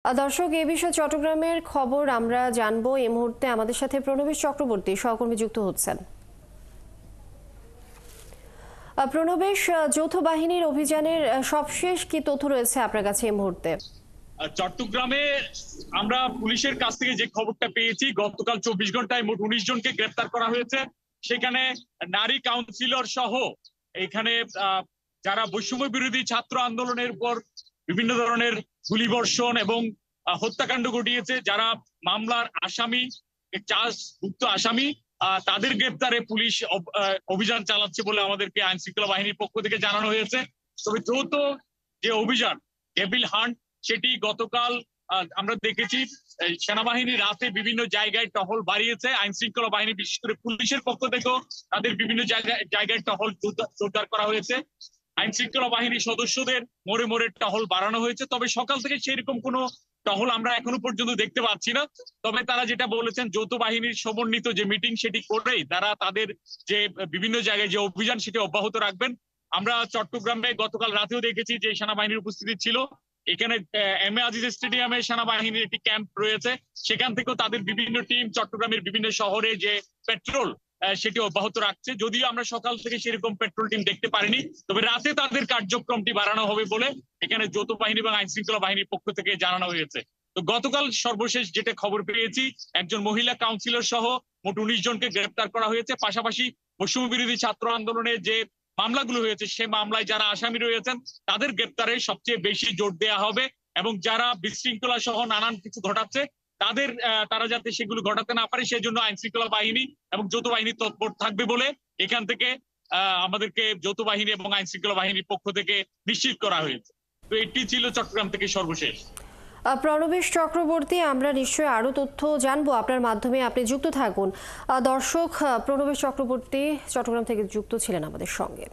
দর্শক, এই বিষয়ে চট্টগ্রামের খবর আমরা জানবো। এই মুহূর্তে আমাদের সাথে প্রণবেশ চক্রবর্তী সহকর্মী যুক্ত হচ্ছেন। প্রণবেশ, যৌথ বাহিনীর অভিযানের সবশেষ কি তথ্য রয়েছে আপনার কাছে এই মুহূর্তে? চট্টগ্রামে আমরা পুলিশের কাছ থেকে যে খবরটা পেয়েছি, গতকাল 24 ঘন্টায় মোট 19 জনকে গ্রেপ্তার করা হয়েছে। সেখানে নারী কাউন্সিলর সহ এখানে যারা বৈষম্য বিরোধী ছাত্র আন্দোলনের উপর বিভিন্ন ধরনের গুলিবর্ষণ এবং হত্যাকাণ্ড ঘটিয়েছে, যারা মামলার আসামি, চার্জভুক্ত আসামি, তাদের গ্রেপ্তারে পুলিশ অভিযান চালাচ্ছে বলে আমাদেরকে আইন শৃঙ্খলা বাহিনীর পক্ষ থেকে জানানো হয়েছে। তবে যৌথ যে অভিযান ডেভিল হান্ট, সেটি গতকাল আমরা দেখেছি সেনাবাহিনী রাতে বিভিন্ন জায়গায় টহল বাড়িয়েছে। আইন শৃঙ্খলা বাহিনী বিশেষ করে পুলিশের পক্ষ থেকেও তাদের বিভিন্ন জায়গায় টহল জোরদার করা হয়েছে। আইন শৃঙ্খলা বাহিনীর সদস্যদের মোড়ে মোড়ে টহল বাড়ানো হয়েছে। তবে সকাল থেকে সেরকম কোনো টহল আমরা এখনো পর্যন্ত দেখতে পাচ্ছি না। তবে তারা যেটা বলেছেন, যৌথ বাহিনীর সমন্বিত যে মিটিং, সেটি করেই তারা তাদের যে বিভিন্ন জায়গায় যে অভিযান, সেটি অব্যাহত রাখবেন। আমরা চট্টগ্রামে গতকাল রাতেও দেখেছি যে সেনাবাহিনীর উপস্থিতি ছিল। এখানে এম এ আজিজ স্টেডিয়ামে সেনাবাহিনীর একটি ক্যাম্প রয়েছে, সেখান থেকেও তাদের বিভিন্ন টিম চট্টগ্রামের বিভিন্ন শহরে যে পেট্রোল, সেটি অব্যাহত রাখছে। যদিও আমরা সকাল থেকে সেরকম পেট্রোল টিম দেখতে পারিনি, তবে রাতে তাদের কার্যক্রমটি বাড়ানো হবে বলে এখানে যৌথ বাহিনী এবং আইন শৃঙ্খলা বাহিনীর পক্ষ থেকে জানানো হয়েছে। তো গতকাল সর্বশেষ যেটা খবর পেয়েছি, একজন মহিলা কাউন্সিলর সহ মোট 19 জনকে গ্রেপ্তার করা হয়েছে। পাশাপাশি বৈষম্য বিরোধী ছাত্র আন্দোলনে যে মামলাগুলো হয়েছে, সে মামলায় যারা আসামি রয়েছেন তাদের গ্রেপ্তারে সবচেয়ে বেশি জোর দেওয়া হবে এবং যারা বিশৃঙ্খলা সহ নানান কিছু ঘটাচ্ছে তারা যাতে সেগুলো ঘটাতে না পারে, সেজন্য আইন শৃঙ্খলা বাহিনী এবং যৌথ বাহিনী তৎপর থাকবে বলে এখান থেকে আমাদেরকে যৌথ বাহিনী এবং আইন শৃঙ্খলা বাহিনীর পক্ষ থেকে নিশ্চিত করা হয়েছে। তো এটি ছিল চট্টগ্রাম থেকে সর্বশেষ। প্রণবেশ চক্রবর্তী, আমরা নিশ্চয়ই আরো তথ্য জানবো আপনার মাধ্যমে, আপনি যুক্ত থাকুন। দর্শক, প্রণবেশ চক্রবর্তী চট্টগ্রাম থেকে যুক্ত ছিলেন আমাদের সঙ্গে।